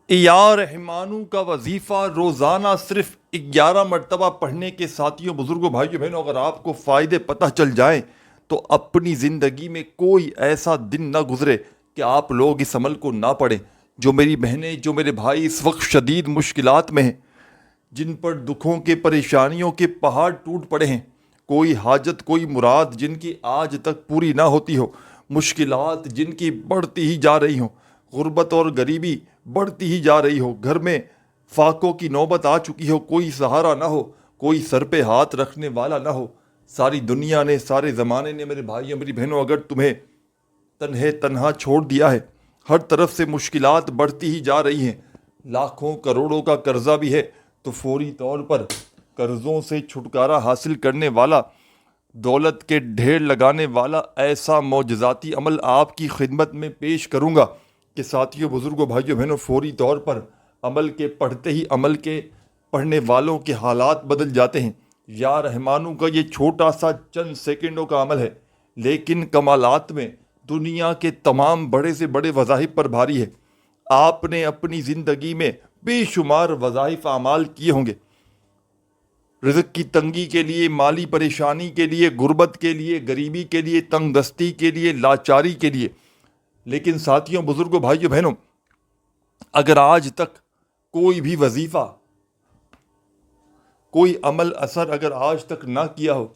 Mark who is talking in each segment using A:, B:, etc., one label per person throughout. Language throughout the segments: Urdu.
A: یا رحمانوں کا وظیفہ روزانہ صرف 11 مرتبہ پڑھنے کے ساتھیوں، بزرگوں، بھائیوں بہنوں، اگر آپ کو فائدے پتہ چل جائیں تو اپنی زندگی میں کوئی ایسا دن نہ گزرے کہ آپ لوگ اس عمل کو نہ پڑھیں۔ جو میری بہنیں، جو میرے بھائی اس وقت شدید مشکلات میں ہیں، جن پر دکھوں کے، پریشانیوں کے پہاڑ ٹوٹ پڑے ہیں، کوئی حاجت، کوئی مراد جن کی آج تک پوری نہ ہوتی ہو، مشکلات جن کی بڑھتی ہی جا رہی ہوں، غربت اور غریبی بڑھتی ہی جا رہی ہو، گھر میں فاقوں کی نوبت آ چکی ہو، کوئی سہارا نہ ہو، کوئی سر پہ ہاتھ رکھنے والا نہ ہو، ساری دنیا نے، سارے زمانے نے، میرے بھائیوں، میری بہنوں، اگر تمہیں تنہا چھوڑ دیا ہے، ہر طرف سے مشکلات بڑھتی ہی جا رہی ہیں، لاکھوں کروڑوں کا قرضہ بھی ہے، تو فوری طور پر قرضوں سے چھٹکارا حاصل کرنے والا، دولت کے ڈھیر لگانے والا ایسا معجزاتی عمل آپ کی خدمت میں پیش کروں گا کہ ساتھیوں، بزرگوں، بھائیوں بہنوں، فوری طور پر عمل کے پڑھتے ہی عمل کے پڑھنے والوں کے حالات بدل جاتے ہیں۔ یا رحمانوں کا یہ چھوٹا سا چند سیکنڈوں کا عمل ہے، لیکن کمالات میں دنیا کے تمام بڑے سے بڑے وظائف پر بھاری ہے۔ آپ نے اپنی زندگی میں بے شمار وظائف اعمال کیے ہوں گے، رزق کی تنگی کے لیے، مالی پریشانی کے لیے، غربت کے لیے، غریبی کے لیے، تنگ دستی کے لیے، لاچاری کے لیے، لیکن ساتھیوں، بزرگوں، بھائیوں بہنوں، اگر آج تک کوئی بھی وظیفہ، کوئی عمل اثر اگر آج تک نہ کیا ہو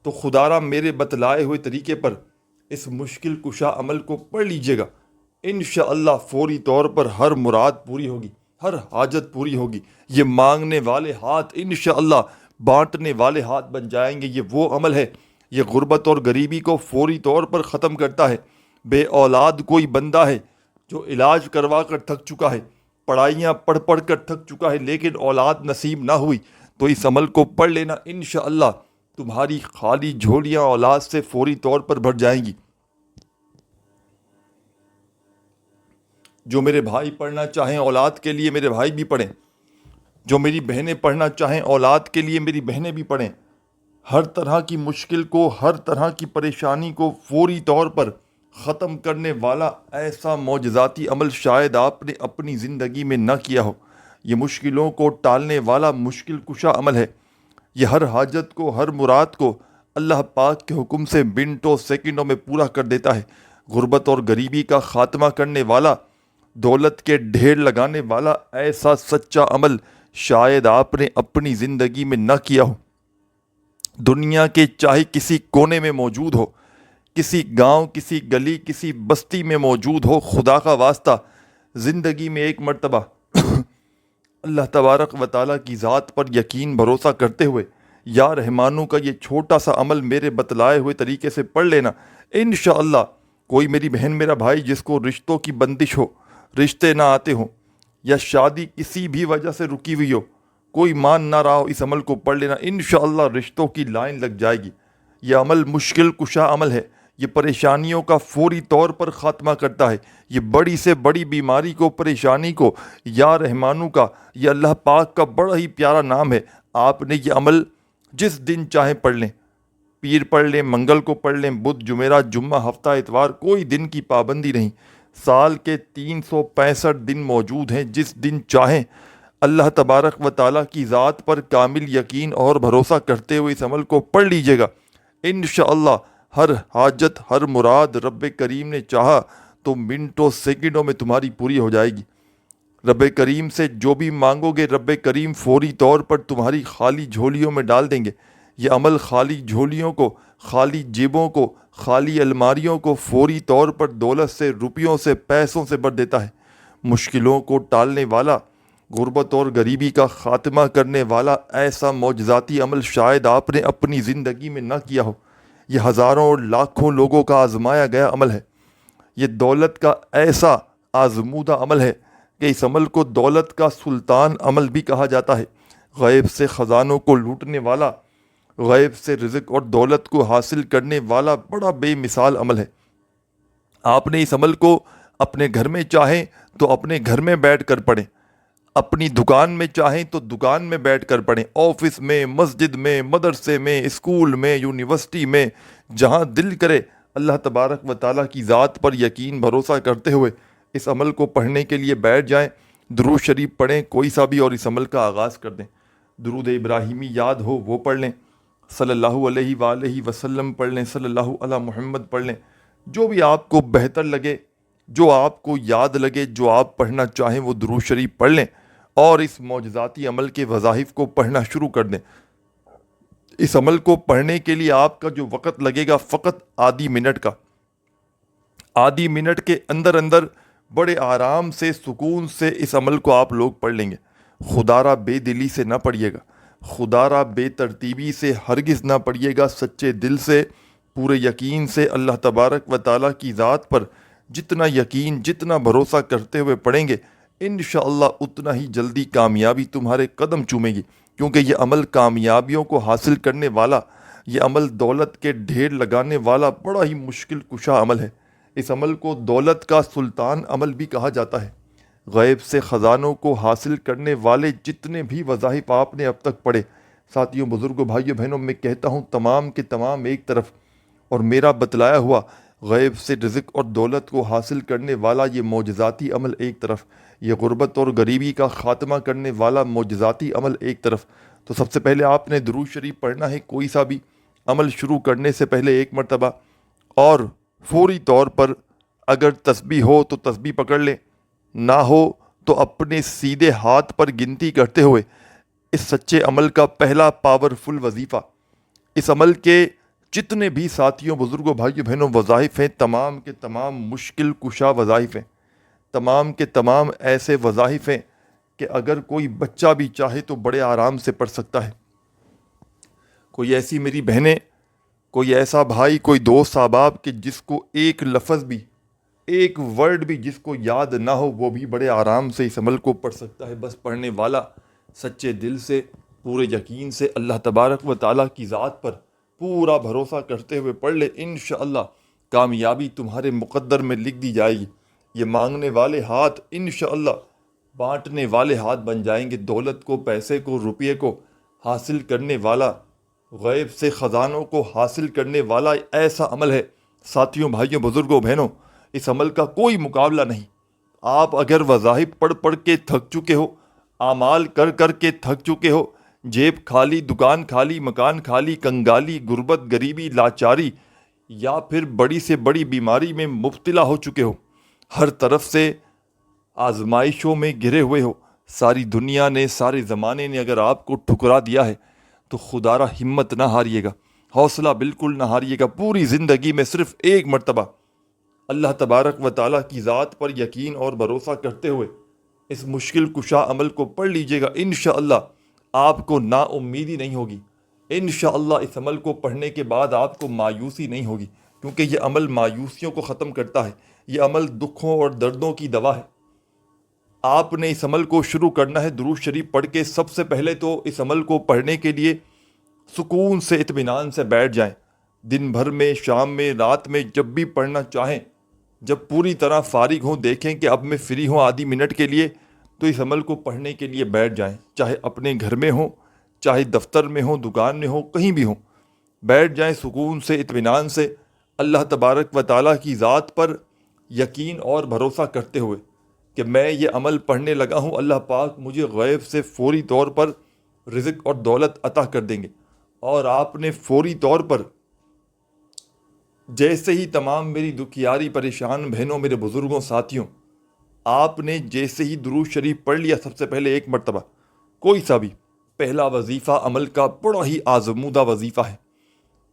A: تو خدا را میرے بتلائے ہوئے طریقے پر اس مشکل کشا عمل کو پڑھ لیجئے گا۔ انشاءاللہ فوری طور پر ہر مراد پوری ہوگی، ہر حاجت پوری ہوگی۔ یہ مانگنے والے ہاتھ انشاءاللہ بانٹنے والے ہاتھ بن جائیں گے۔ یہ وہ عمل ہے، یہ غربت اور غریبی کو فوری طور پر ختم کرتا ہے۔ بے اولاد کوئی بندہ ہے جو علاج کروا کر تھک چکا ہے، پڑھائیاں پڑھ پڑھ کر تھک چکا ہے، لیکن اولاد نصیب نہ ہوئی، تو اس عمل کو پڑھ لینا، انشاءاللہ تمہاری خالی جھولیاں اولاد سے فوری طور پر بھر جائیں گی۔ جو میرے بھائی پڑھنا چاہیں اولاد کے لیے، میرے بھائی بھی پڑھیں۔ جو میری بہنیں پڑھنا چاہیں اولاد کے لیے، میری بہنیں بھی پڑھیں۔ ہر طرح کی مشکل کو، ہر طرح کی پریشانی کو فوری طور پر ختم کرنے والا ایسا معجزاتی عمل شاید آپ نے اپنی زندگی میں نہ کیا ہو۔ یہ مشکلوں کو ٹالنے والا مشکل کشا عمل ہے۔ یہ ہر حاجت کو، ہر مراد کو اللہ پاک کے حکم سے منٹوں سیکنڈوں میں پورا کر دیتا ہے۔ غربت اور غریبی کا خاتمہ کرنے والا، دولت کے ڈھیر لگانے والا ایسا سچا عمل شاید آپ نے اپنی زندگی میں نہ کیا ہو۔ دنیا کے چاہے کسی کونے میں موجود ہو، کسی گاؤں، کسی گلی، کسی بستی میں موجود ہو، خدا کا واسطہ زندگی میں ایک مرتبہ اللہ تبارک و تعالیٰ کی ذات پر یقین بھروسہ کرتے ہوئے یا رحمانوں کا یہ چھوٹا سا عمل میرے بتلائے ہوئے طریقے سے پڑھ لینا، انشاءاللہ کوئی میری بہن، میرا بھائی جس کو رشتوں کی بندش ہو، رشتے نہ آتے ہوں، یا شادی کسی بھی وجہ سے رکی ہوئی ہو، کوئی مان نہ رہا ہو، اس عمل کو پڑھ لینا، انشاءاللہ رشتوں کی لائن لگ جائے گی۔ یہ عمل مشکل کشا عمل ہے، یہ پریشانیوں کا فوری طور پر خاتمہ کرتا ہے۔ یہ بڑی سے بڑی بیماری کو، پریشانی کو، یا رحمانوں کا، یہ اللہ پاک کا بڑا ہی پیارا نام ہے۔ آپ نے یہ عمل جس دن چاہیں پڑھ لیں، پیر پڑھ لیں، منگل کو پڑھ لیں، بدھ، جمعرات، جمعہ، ہفتہ، اتوار، کوئی دن کی پابندی نہیں۔ سال کے 365 دن موجود ہیں، جس دن چاہیں اللہ تبارک و تعالیٰ کی ذات پر کامل یقین اور بھروسہ کرتے ہوئے اس عمل کو پڑھ لیجئے گا۔ انشاءاللہ ہر حاجت، ہر مراد رب کریم نے چاہا تو منٹوں سیکنڈوں میں تمہاری پوری ہو جائے گی۔ رب کریم سے جو بھی مانگو گے، رب کریم فوری طور پر تمہاری خالی جھولیوں میں ڈال دیں گے۔ یہ عمل خالی جھولیوں کو، خالی جیبوں کو، خالی الماریوں کو فوری طور پر دولت سے، روپیوں سے، پیسوں سے بھر دیتا ہے۔ مشکلوں کو ٹالنے والا، غربت اور غریبی کا خاتمہ کرنے والا ایسا معجزاتی عمل شاید آپ نے اپنی زندگی میں نہ کیا ہو۔ یہ ہزاروں اور لاکھوں لوگوں کا آزمایا گیا عمل ہے۔ یہ دولت کا ایسا آزمودہ عمل ہے کہ اس عمل کو دولت کا سلطان عمل بھی کہا جاتا ہے۔ غیب سے خزانوں کو لوٹنے والا، غیب سے رزق اور دولت کو حاصل کرنے والا بڑا بے مثال عمل ہے۔ آپ نے اس عمل کو اپنے گھر میں چاہیں تو اپنے گھر میں بیٹھ کر پڑھیں، اپنی دکان میں چاہیں تو دکان میں بیٹھ کر پڑھیں، آفس میں، مسجد میں، مدرسے میں، اسکول میں، یونیورسٹی میں، جہاں دل کرے اللہ تبارک و تعالیٰ کی ذات پر یقین بھروسہ کرتے ہوئے اس عمل کو پڑھنے کے لیے بیٹھ جائیں۔ درود شریف پڑھیں کوئی سا بھی اور اس عمل کا آغاز کر دیں۔ درود ابراہیمی یاد ہو وہ پڑھ لیں، صلی اللہ علیہ وآلہ وسلم پڑھ لیں، صلی اللہ علی محمد پڑھ لیں، جو بھی آپ کو بہتر لگے، جو آپ کو یاد لگے، جو آپ پڑھنا چاہیں وہ درود شریف پڑھ لیں اور اس معجزاتی عمل کے وظائف کو پڑھنا شروع کر دیں۔ اس عمل کو پڑھنے کے لیے آپ کا جو وقت لگے گا فقط آدھی منٹ کا، آدھی منٹ کے اندر اندر بڑے آرام سے سکون سے اس عمل کو آپ لوگ پڑھ لیں گے۔ خدا را بے دلی سے نہ پڑھیے گا، خدا را بے ترتیبی سے ہرگز نہ پڑھیے گا، سچے دل سے، پورے یقین سے اللہ تبارک و تعالیٰ کی ذات پر جتنا یقین، جتنا بھروسہ کرتے ہوئے پڑھیں گے انشاءاللہ اتنا ہی جلدی کامیابی تمہارے قدم چومے گی، کیونکہ یہ عمل کامیابیوں کو حاصل کرنے والا، یہ عمل دولت کے ڈھیر لگانے والا بڑا ہی مشکل کشا عمل ہے۔ اس عمل کو دولت کا سلطان عمل بھی کہا جاتا ہے۔ غیب سے خزانوں کو حاصل کرنے والے جتنے بھی وظائف آپ نے اب تک پڑھے، ساتھیوں، بزرگوں، بھائیوں، بہنوں، میں کہتا ہوں تمام کے تمام ایک طرف، اور میرا بتلایا ہوا غیب سے رزق اور دولت کو حاصل کرنے والا یہ معجزاتی عمل ایک طرف، یہ غربت اور غریبی کا خاتمہ کرنے والا معجزاتی عمل ایک طرف۔ تو سب سے پہلے آپ نے درود شریف پڑھنا ہے کوئی سا بھی عمل شروع کرنے سے پہلے ایک مرتبہ، اور فوری طور پر اگر تسبیح ہو تو تسبیح پکڑ لیں، نہ ہو تو اپنے سیدھے ہاتھ پر گنتی کرتے ہوئے اس سچے عمل کا پہلا پاورفل وظیفہ، اس عمل کے جتنے بھی ساتھیوں، بزرگوں، بھائیوں، بہنوں وظائف ہیں، تمام کے تمام مشکل کشا وظائف ہیں، تمام کے تمام ایسے وظائف ہیں کہ اگر کوئی بچہ بھی چاہے تو بڑے آرام سے پڑھ سکتا ہے۔ کوئی ایسی میری بہنیں، کوئی ایسا بھائی، کوئی دوست احباب کہ جس کو ایک لفظ بھی، ایک ورڈ بھی جس کو یاد نہ ہو، وہ بھی بڑے آرام سے اس عمل کو پڑھ سکتا ہے۔ بس پڑھنے والا سچے دل سے، پورے یقین سے، اللہ تبارک و تعالیٰ کی ذات پر پورا بھروسہ کرتے ہوئے پڑھ لے، انشاءاللہ کامیابی تمہارے مقدر میں لکھ دی جائے گی۔ یہ مانگنے والے ہاتھ انشاءاللہ بانٹنے والے ہاتھ بن جائیں گے۔ دولت کو، پیسے کو، روپیے کو حاصل کرنے والا، غیب سے خزانوں کو حاصل کرنے والا ایسا عمل ہے ساتھیوں، بھائیوں، بزرگوں، بہنوں، اس عمل کا کوئی مقابلہ نہیں۔ آپ اگر وظائف پڑھ پڑھ کے تھک چکے ہو، اعمال کر کر کے تھک چکے ہو، جیب خالی، دکان خالی، مکان خالی، کنگالی، غربت، غریبی، لاچاری، یا پھر بڑی سے بڑی بیماری میں مبتلا ہو چکے ہو، ہر طرف سے آزمائشوں میں گھرے ہوئے ہو، ساری دنیا نے، سارے زمانے نے اگر آپ کو ٹھکرا دیا ہے تو خدا را ہمت نہ ہاریے گا، حوصلہ بالکل نہ ہاریے گا۔ پوری زندگی میں صرف ایک مرتبہ اللہ تبارک و تعالیٰ کی ذات پر یقین اور بھروسہ کرتے ہوئے اس مشکل کشا عمل کو پڑھ لیجئے گا، انشاءاللہ آپ کو نا امیدی نہیں ہوگی، انشاءاللہ اس عمل کو پڑھنے کے بعد آپ کو مایوسی نہیں ہوگی، کیونکہ یہ عمل مایوسیوں کو ختم کرتا ہے، یہ عمل دکھوں اور دردوں کی دوا ہے۔ آپ نے اس عمل کو شروع کرنا ہے درود شریف پڑھ کے۔ سب سے پہلے تو اس عمل کو پڑھنے کے لیے سکون سے، اطمینان سے بیٹھ جائیں، دن بھر میں، شام میں، رات میں، جب بھی پڑھنا چاہیں، جب پوری طرح فارغ ہوں، دیکھیں کہ اب میں فری ہوں آدھی منٹ کے لیے، تو اس عمل کو پڑھنے کے لیے بیٹھ جائیں، چاہے اپنے گھر میں ہوں، چاہے دفتر میں ہوں، دکان میں ہوں، کہیں بھی ہوں، بیٹھ جائیں سکون سے، اطمینان سے، اللہ تبارک و تعالیٰ کی ذات پر یقین اور بھروسہ کرتے ہوئے کہ میں یہ عمل پڑھنے لگا ہوں، اللہ پاک مجھے غیب سے فوری طور پر رزق اور دولت عطا کر دیں گے۔ اور آپ نے فوری طور پر جیسے ہی تمام میری دکھیاری پریشان بہنوں، میرے بزرگوں، ساتھیوں، آپ نے جیسے ہی درود شریف پڑھ لیا سب سے پہلے ایک مرتبہ کوئی سا بھی، پہلا وظیفہ عمل کا بڑا ہی آزمودہ وظیفہ ہے۔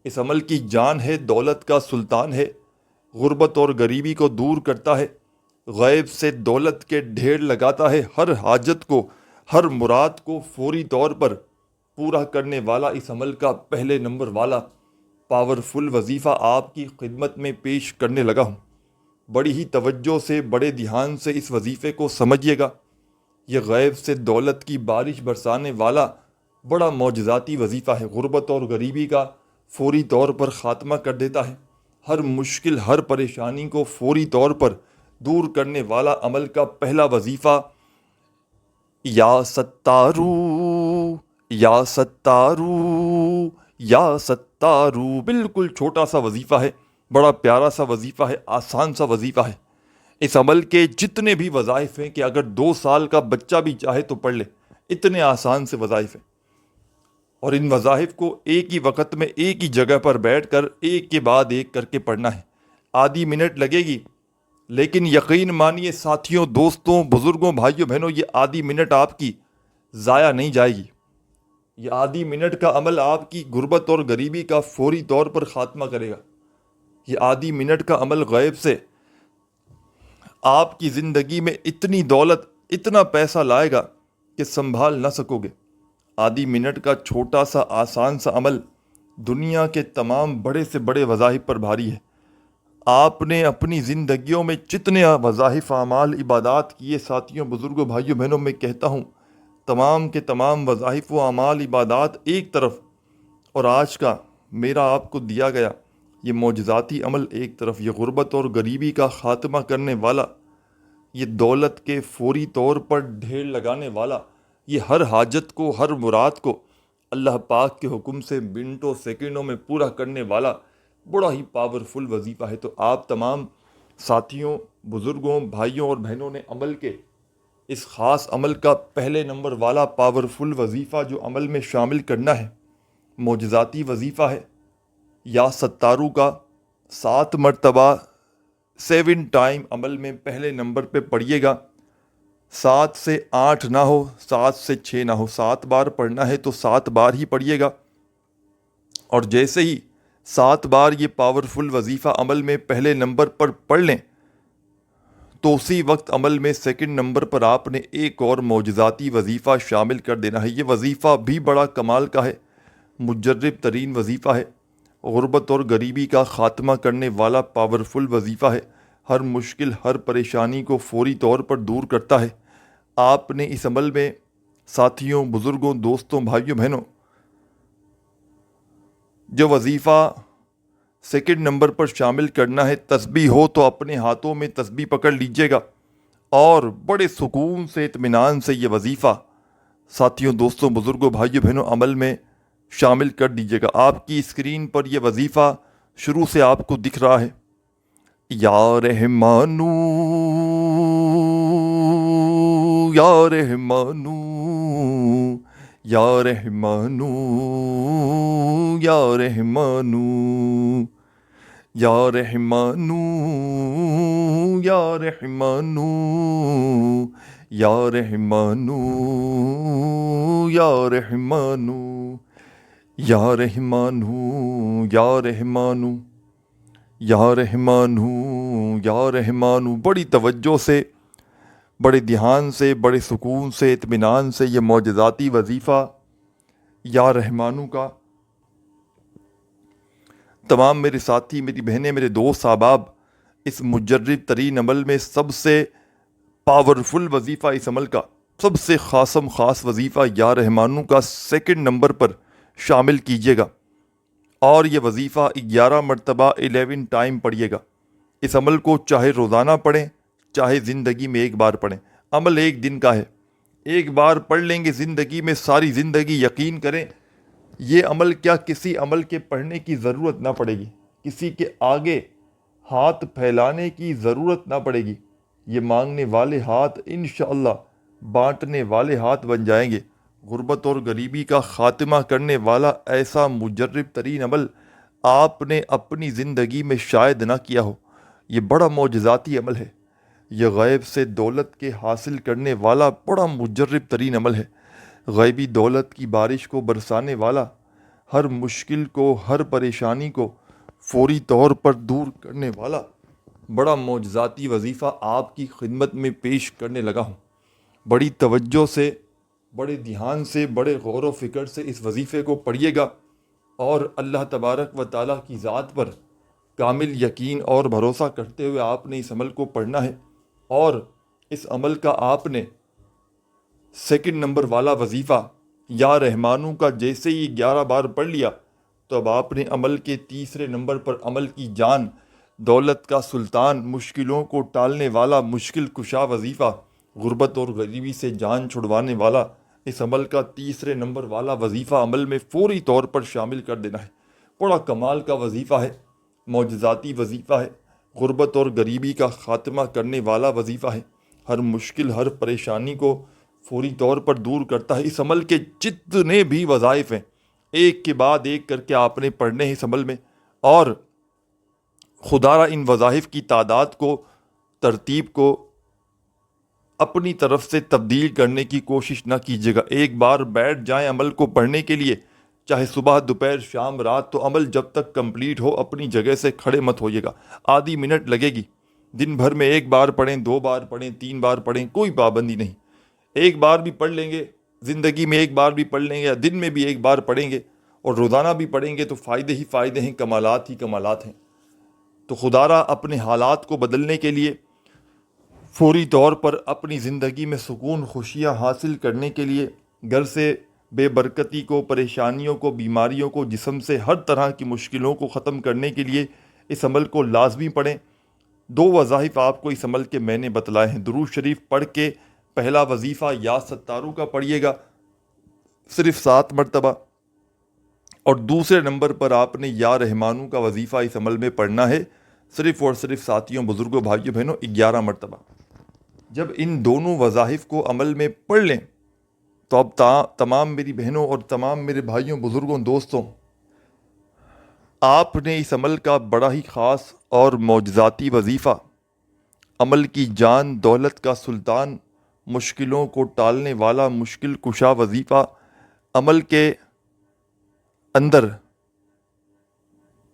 A: اس عمل کی جان ہے، دولت کا سلطان ہے، غربت اور غریبی کو دور کرتا ہے، غیب سے دولت کے ڈھیر لگاتا ہے، ہر حاجت کو، ہر مراد کو فوری طور پر پورا کرنے والا اس عمل کا پہلے نمبر والا پاورفل وظیفہ آپ کی خدمت میں پیش کرنے لگا ہوں۔ بڑی ہی توجہ سے، بڑے دھیان سے اس وظیفے کو سمجھیے گا۔ یہ غیب سے دولت کی بارش برسانے والا بڑا معجزاتی وظیفہ ہے، غربت اور غریبی کا فوری طور پر خاتمہ کر دیتا ہے، ہر مشکل، ہر پریشانی کو فوری طور پر دور کرنے والا عمل کا پہلا وظیفہ یا ستارو، یا ستارو، یا ستارو، بالکل چھوٹا سا وظیفہ ہے، بڑا پیارا سا وظیفہ ہے، آسان سا وظیفہ ہے۔ اس عمل کے جتنے بھی وظائف ہیں کہ اگر 2 سال کا بچہ بھی چاہے تو پڑھ لے، اتنے آسان سے وظائف ہیں، اور ان وظائف کو ایک ہی وقت میں ایک ہی جگہ پر بیٹھ کر ایک کے بعد ایک کر کے پڑھنا ہے۔ آدھی منٹ لگے گی، لیکن یقین مانیے ساتھیوں، دوستوں، بزرگوں، بھائیوں، بہنوں، یہ آدھی منٹ آپ کی ضائع نہیں جائے گی۔ یہ آدھی منٹ کا عمل آپ کی غربت اور غریبی کا فوری طور پر خاتمہ کرے گا۔ یہ آدھی منٹ کا عمل غیب سے آپ کی زندگی میں اتنی دولت، اتنا پیسہ لائے گا کہ سنبھال نہ سکو گے۔ آدھی منٹ کا چھوٹا سا آسان سا عمل دنیا کے تمام بڑے سے بڑے وظائف پر بھاری ہے۔ آپ نے اپنی زندگیوں میں جتنے وظائف، اعمال، عبادات کیے، ساتھیوں، بزرگوں، بھائیوں، بہنوں، میں کہتا ہوں تمام کے تمام وظائف و اعمال، عبادات ایک طرف، اور آج کا میرا آپ کو دیا گیا یہ معجزاتی عمل ایک طرف، یہ غربت اور غریبی کا خاتمہ کرنے والا، یہ دولت کے فوری طور پر ڈھیر لگانے والا، یہ ہر حاجت کو، ہر مراد کو اللہ پاک کے حکم سے منٹوں سیکنڈوں میں پورا کرنے والا بڑا ہی پاورفل وظیفہ ہے۔ تو آپ تمام ساتھیوں، بزرگوں، بھائیوں اور بہنوں نے عمل کے اس خاص عمل کا پہلے نمبر والا پاورفل وظیفہ جو عمل میں شامل کرنا ہے، معجزاتی وظیفہ ہے، یا ستاروں کا 7 مرتبہ 7 ٹائم عمل میں پہلے نمبر پہ پڑھیے گا۔ 7 سے 8 نہ ہو، 7 سے 6 نہ ہو، 7 بار پڑھنا ہے تو 7 بار ہی پڑھیے گا۔ اور جیسے ہی 7 بار یہ پاورفل وظیفہ عمل میں پہلے نمبر پر پڑھ لیں تو اسی وقت عمل میں سیکنڈ نمبر پر آپ نے ایک اور معجزاتی وظیفہ شامل کر دینا ہے۔ یہ وظیفہ بھی بڑا کمال کا ہے، مجرب ترین وظیفہ ہے، غربت اور غریبی کا خاتمہ کرنے والا پاورفل وظیفہ ہے، ہر مشکل، ہر پریشانی کو فوری طور پر دور کرتا ہے۔ آپ نے اس عمل میں ساتھیوں، بزرگوں، دوستوں، بھائیوں، بہنوں، جو وظیفہ سیکنڈ نمبر پر شامل کرنا ہے، تسبیح ہو تو اپنے ہاتھوں میں تسبیح پکڑ لیجئے گا اور بڑے سکون سے، اطمینان سے یہ وظیفہ ساتھیوں، دوستوں، بزرگوں، بھائیوں، بہنوں عمل میں شامل کر دیجئے گا۔ آپ کی اسکرین پر یہ وظیفہ شروع سے آپ کو دکھ رہا ہے۔ یا رحمانو، یا رحمانو، یا رحمانو، یا رحمانو، یا رحمانو، یا رحمانو، یا رحمانو، یا رحمانو، یا رحمانو، یا رحمانو، یا رحمانو، یا رحمانو۔ بڑی توجہ سے، بڑے دھیان سے، بڑے سکون سے، اطمینان سے یہ معجزاتی وظیفہ یا رحمانو کا تمام میرے ساتھی، میری بہنیں، میرے دوست، احباب، اس مجرب ترین عمل میں سب سے پاورفل وظیفہ، اس عمل کا سب سے خاص وظیفہ یا رحمانو کا سیکنڈ نمبر پر شامل کیجیے گا، اور یہ وظیفہ 11 مرتبہ 11 ٹائم پڑھیے گا۔ اس عمل کو چاہے روزانہ پڑھیں، چاہے زندگی میں ایک بار پڑھیں۔ عمل ایک دن کا ہے، ایک بار پڑھ لیں گے زندگی میں ساری زندگی، یقین کریں یہ عمل کیا کسی عمل کے پڑھنے کی ضرورت نہ پڑے گی، کسی کے آگے ہاتھ پھیلانے کی ضرورت نہ پڑے گی۔ یہ مانگنے والے ہاتھ انشاءاللہ بانٹنے والے ہاتھ بن جائیں گے۔ غربت اور غریبی کا خاتمہ کرنے والا ایسا مجرب ترین عمل آپ نے اپنی زندگی میں شاید نہ کیا ہو۔ یہ بڑا معجزاتی عمل ہے، یہ غیب سے دولت کے حاصل کرنے والا بڑا مجرب ترین عمل ہے، غیبی دولت کی بارش کو برسانے والا، ہر مشکل کو، ہر پریشانی کو فوری طور پر دور کرنے والا بڑا معجزاتی وظیفہ آپ کی خدمت میں پیش کرنے لگا ہوں۔ بڑی توجہ سے، بڑے دھیان سے، بڑے غور و فکر سے اس وظیفے کو پڑھیے گا، اور اللہ تبارک و تعالیٰ کی ذات پر کامل یقین اور بھروسہ کرتے ہوئے آپ نے اس عمل کو پڑھنا ہے، اور اس عمل کا آپ نے سیکنڈ نمبر والا وظیفہ یا رحمانو کا جیسے ہی 11 بار پڑھ لیا تو اب آپ نے عمل کے تیسرے نمبر پر عمل کی جان، دولت کا سلطان، مشکلوں کو ٹالنے والا مشکل کشا وظیفہ، غربت اور غریبی سے جان چھڑوانے والا اس عمل کا تیسرے نمبر والا وظیفہ عمل میں فوری طور پر شامل کر دینا ہے۔ بڑا کمال کا وظیفہ ہے، معجزاتی وظیفہ ہے، غربت اور غریبی کا خاتمہ کرنے والا وظیفہ ہے، ہر مشکل ہر پریشانی کو فوری طور پر دور کرتا ہے۔ اس عمل کے جتنے بھی وظائف ہیں ایک کے بعد ایک کر کے آپ نے پڑھنے ہیں اس عمل میں، اور خدا را ان وظائف کی تعداد کو، ترتیب کو اپنی طرف سے تبدیل کرنے کی کوشش نہ کیجیے گا۔ ایک بار بیٹھ جائیں عمل کو پڑھنے کے لیے، چاہے صبح دوپہر شام رات، تو عمل جب تک کمپلیٹ ہو اپنی جگہ سے کھڑے مت ہوئیے گا۔ آدھی منٹ لگے گی، دن بھر میں ایک بار پڑھیں، 2 بار پڑھیں، 3 بار پڑھیں، کوئی پابندی نہیں۔ ایک بار بھی پڑھ لیں گے، زندگی میں ایک بار بھی پڑھ لیں گے، یا دن میں بھی ایک بار پڑھیں گے اور روزانہ بھی پڑھیں گے تو فائدے ہی فائدے ہیں، کمالات ہی کمالات ہیں۔ تو خدا را اپنے حالات کو بدلنے کے لیے، فوری طور پر اپنی زندگی میں سکون خوشیاں حاصل کرنے کے لیے، گھر سے بے برکتی کو، پریشانیوں کو، بیماریوں کو، جسم سے ہر طرح کی مشکلوں کو ختم کرنے کے لیے اس عمل کو لازمی پڑھیں۔ 2 وظائف آپ کو اس عمل کے میں نے بتلائے ہیں۔ درود شریف پڑھ کے پہلا وظیفہ یا ستاروں کا پڑھیے گا صرف 7 مرتبہ، اور دوسرے نمبر پر آپ نے یا رحمانوں کا وظیفہ اس عمل میں پڑھنا ہے صرف اور صرف ساتھیوں، بزرگوں، بھائیوں، بہنوں 11 مرتبہ۔ جب ان دونوں وظائف کو عمل میں پڑھ لیں تو اب تمام میری بہنوں اور تمام میرے بھائیوں، بزرگوں، دوستوں، آپ نے اس عمل کا بڑا ہی خاص اور معجزاتی وظیفہ، عمل کی جان دولت کا سلطان، مشکلوں کو ٹالنے والا مشکل کشا وظیفہ عمل کے اندر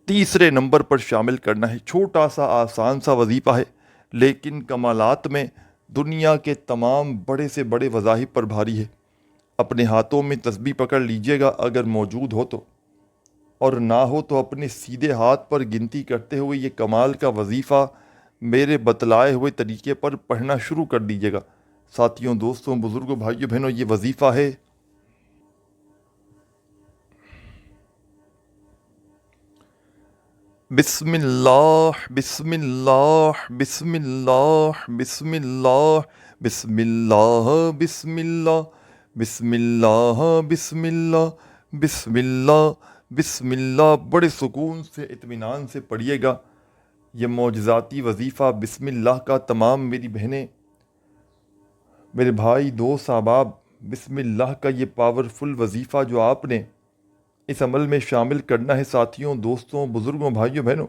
A: تیسرے نمبر پر شامل کرنا ہے۔ چھوٹا سا آسان سا وظیفہ ہے، لیکن کمالات میں دنیا کے تمام بڑے سے بڑے وظائف پر بھاری ہے۔ اپنے ہاتھوں میں تسبیح پکڑ لیجئے گا اگر موجود ہو تو، اور نہ ہو تو اپنے سیدھے ہاتھ پر گنتی کرتے ہوئے یہ کمال کا وظیفہ میرے بتلائے ہوئے طریقے پر پڑھنا شروع کر دیجیے گا۔ ساتھیوں، دوستوں، بزرگوں، بھائیوں، بہنوں، یہ وظیفہ ہے بسم اللہ بسم اللہ بسم اللہ بسم اللہ بسم اللہ بسم اللہ بسم اللہ بسم اللہ بسم اللہ بسم اللہ۔ بڑے سکون سے، اطمینان سے پڑھیے گا یہ معجزاتی وظیفہ بسم اللہ کا۔ تمام میری بہنیں، میرے بھائی، دوست، احباب، بسم اللہ کا یہ پاورفل وظیفہ جو آپ نے اس عمل میں شامل کرنا ہے، ساتھیوں، دوستوں، بزرگوں، بھائیوں، بہنوں،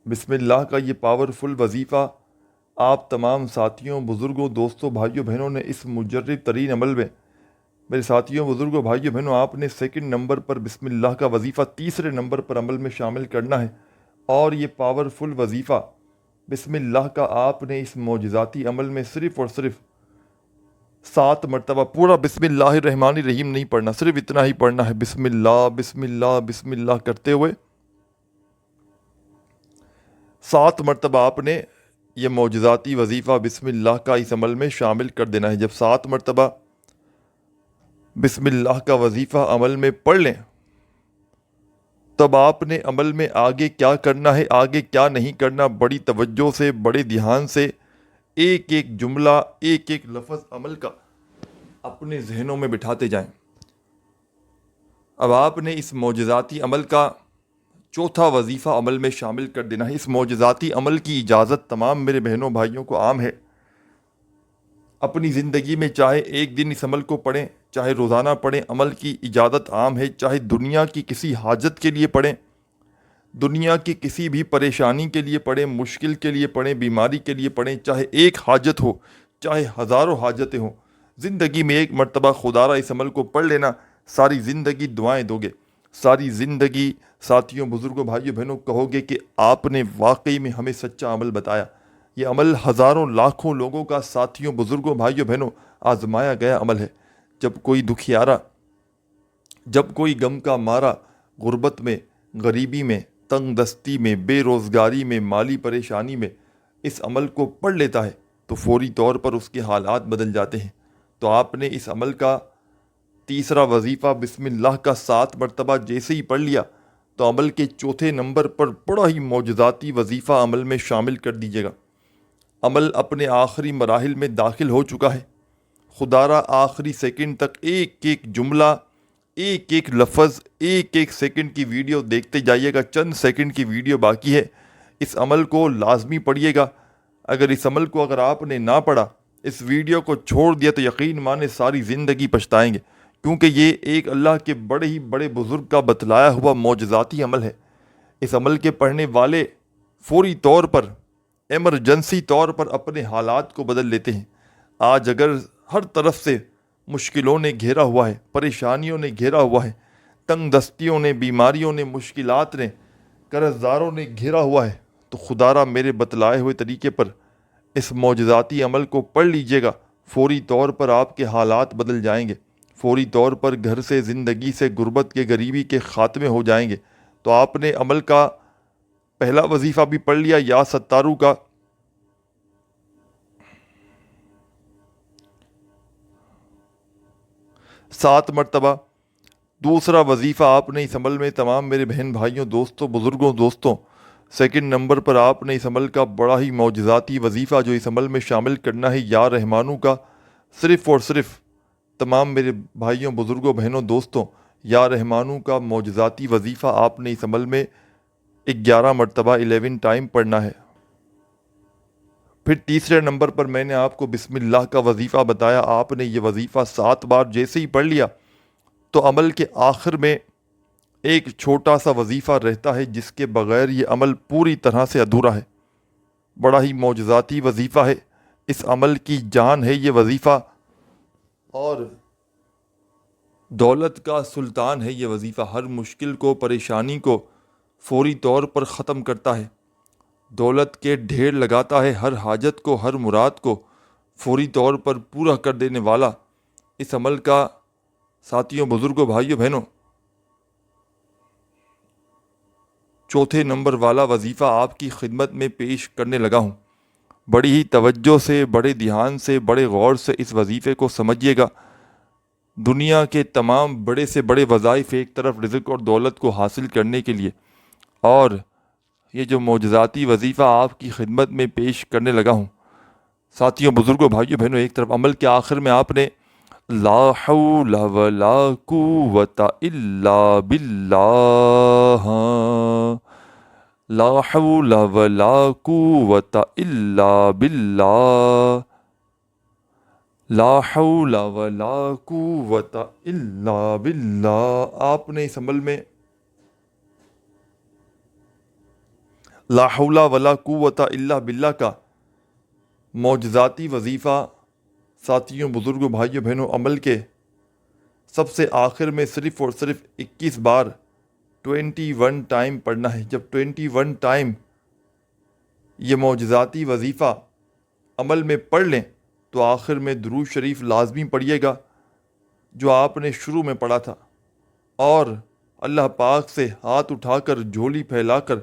A: بسم اللہ کا یہ پاورفل وظیفہ آپ تمام ساتھیوں، بزرگوں، دوستوں، بھائیوں، بہنوں نے اس مجرب ترین عمل میں، میرے ساتھیوں، بزرگوں، بھائیوں، بہنوں، آپ نے 2 نمبر پر بسم اللہ کا وظیفہ تیسرے نمبر پر عمل میں شامل کرنا ہے، اور یہ پاورفل وظیفہ بسم اللہ کا آپ نے اس معجزاتی عمل میں صرف اور صرف 7 مرتبہ، پورا بسم اللہ الرحمن الرحیم نہیں پڑھنا، صرف اتنا ہی پڑھنا ہے، بسم اللہ بسم اللہ بسم اللہ کرتے ہوئے 7 مرتبہ آپ نے یہ معجزاتی وظیفہ بسم اللہ کا اس عمل میں شامل کر دینا ہے۔ جب 7 مرتبہ بسم اللہ کا وظیفہ عمل میں پڑھ لیں، تب آپ نے عمل میں آگے کیا کرنا ہے، آگے کیا نہیں کرنا، بڑی توجہ سے، بڑے دھیان سے ایک ایک جملہ، ایک ایک لفظ عمل کا اپنے ذہنوں میں بٹھاتے جائیں۔ اب آپ نے اس معجزاتی عمل کا چوتھا وظیفہ عمل میں شامل کر دینا ہے۔ اس معجزاتی عمل کی اجازت تمام میرے بہنوں بھائیوں کو عام ہے۔ اپنی زندگی میں چاہے ایک دن اس عمل کو پڑھیں، چاہے روزانہ پڑھیں، عمل کی اجازت عام ہے۔ چاہے دنیا کی کسی حاجت کے لیے پڑھیں، دنیا کی کسی بھی پریشانی کے لیے پڑھیں، مشکل کے لیے پڑھیں، بیماری کے لیے پڑھیں، چاہے ایک حاجت ہو، چاہے ہزاروں حاجتیں ہوں، زندگی میں ایک مرتبہ خدا را اس عمل کو پڑھ لینا، ساری زندگی دعائیں دو گے، ساری زندگی ساتھیوں، بزرگوں، بھائیوں، بہنوں کہو گے کہ آپ نے واقعی میں ہمیں سچا عمل بتایا۔ یہ عمل ہزاروں لاکھوں لوگوں کا، ساتھیوں، بزرگوں، بھائیوں، بہنوں، آزمایا گیا عمل ہے۔ جب کوئی دکھیارا، جب کوئی غم کا مارا، غربت میں، غریبی میں، تنگ دستی میں، بے روزگاری میں، مالی پریشانی میں اس عمل کو پڑھ لیتا ہے تو فوری طور پر اس کے حالات بدل جاتے ہیں۔ تو آپ نے اس عمل کا تیسرا وظیفہ بسم اللہ کا 7 مرتبہ جیسے ہی پڑھ لیا تو عمل کے چوتھے نمبر پر بڑا ہی معجزاتی وظیفہ عمل میں شامل کر دیجیے گا۔ عمل اپنے آخری مراحل میں داخل ہو چکا ہے۔ خدا را آخری سیکنڈ تک ایک ایک جملہ، ایک ایک لفظ، ایک ایک سیکنڈ کی ویڈیو دیکھتے جائیے گا، چند سیکنڈ کی ویڈیو باقی ہے، اس عمل کو لازمی پڑھیے گا۔ اگر اس عمل کو آپ نے نہ پڑھا، اس ویڈیو کو چھوڑ دیا تو یقین مانے ساری زندگی پچھتائیں گے، کیونکہ یہ ایک اللہ کے بڑے ہی بڑے بزرگ کا بتلایا ہوا معجزاتی عمل ہے۔ اس عمل کے پڑھنے والے فوری طور پر، ایمرجنسی طور پر اپنے حالات کو بدل لیتے ہیں۔ آج اگر ہر طرف سے مشکلوں نے گھیرا ہوا ہے، پریشانیوں نے گھیرا ہوا ہے، تنگ دستیوں نے، بیماریوں نے، مشکلات نے، قرض داروں نے گھیرا ہوا ہے، تو خدارا میرے بتلائے ہوئے طریقے پر اس معجزاتی عمل کو پڑھ لیجئے گا، فوری طور پر آپ کے حالات بدل جائیں گے، فوری طور پر گھر سے، زندگی سے، غربت کے، غریبی کے خاتمے ہو جائیں گے۔ تو آپ نے عمل کا پہلا وظیفہ بھی پڑھ لیا، یا ستارو کا 7 مرتبہ۔ دوسرا وظیفہ آپ نے اس عمل میں، تمام میرے بہن بھائیوں، دوستوں، بزرگوں، دوستوں، سیکنڈ نمبر پر آپ نے اس عمل کا بڑا ہی معجزاتی وظیفہ جو اس عمل میں شامل کرنا ہے، یا رحمانو کا، صرف اور صرف تمام میرے بھائیوں، بزرگوں، بہنوں، دوستوں، یا رحمانو کا معجزاتی وظیفہ آپ نے اس عمل میں 11 مرتبہ 11 ٹائم پڑھنا ہے۔ پھر تیسرے نمبر پر میں نے آپ کو بسم اللہ کا وظیفہ بتایا۔ آپ نے یہ وظیفہ 7 بار جیسے ہی پڑھ لیا تو عمل کے آخر میں ایک چھوٹا سا وظیفہ رہتا ہے جس کے بغیر یہ عمل پوری طرح سے ادھورا ہے۔ بڑا ہی معجزاتی وظیفہ ہے، اس عمل کی جان ہے یہ وظیفہ، اور دولت کا سلطان ہے یہ وظیفہ۔ ہر مشکل کو، پریشانی کو فوری طور پر ختم کرتا ہے، دولت کے ڈھیر لگاتا ہے، ہر حاجت کو، ہر مراد کو فوری طور پر پورا کر دینے والا اس عمل کا ساتھیوں، بزرگوں، بھائیوں، بہنوں، چوتھے نمبر والا وظیفہ آپ کی خدمت میں پیش کرنے لگا ہوں۔ بڑی ہی توجہ سے، بڑے دھیان سے، بڑے غور سے اس وظیفے کو سمجھیے گا۔ دنیا کے تمام بڑے سے بڑے وظائف ایک طرف رزق اور دولت کو حاصل کرنے کے لیے، اور یہ جو معجزاتی وظیفہ آپ کی خدمت میں پیش کرنے لگا ہوں، ساتھیوں، بزرگوں، بھائیوں، بہنوں، ایک طرف عمل کے آخر میں آپ نے لا حول ولا قوت الا باللہ، لا حول ولا قوت الا باللہ، لا حول ولا قوت الا باللہ، آپ نے اس عمل میں لا حول ولا قوت الا باللہ کا معجزاتی وظیفہ ساتھیوں، بزرگوں، بھائیوں، بہنوں، عمل کے سب سے آخر میں صرف اور صرف 21 بار 21 ٹائم پڑھنا ہے۔ جب 21 ٹائم یہ معجزاتی وظیفہ عمل میں پڑھ لیں تو آخر میں درود شریف لازمی پڑھیے گا جو آپ نے شروع میں پڑھا تھا، اور اللہ پاک سے ہاتھ اٹھا کر، جھولی پھیلا کر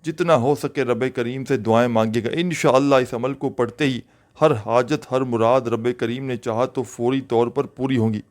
A: جتنا ہو سکے رب کریم سے دعائیں مانگے گا۔ انشاءاللہ اس عمل کو پڑھتے ہی ہر حاجت، ہر مراد رب کریم نے چاہا تو فوری طور پر پوری ہوں گی۔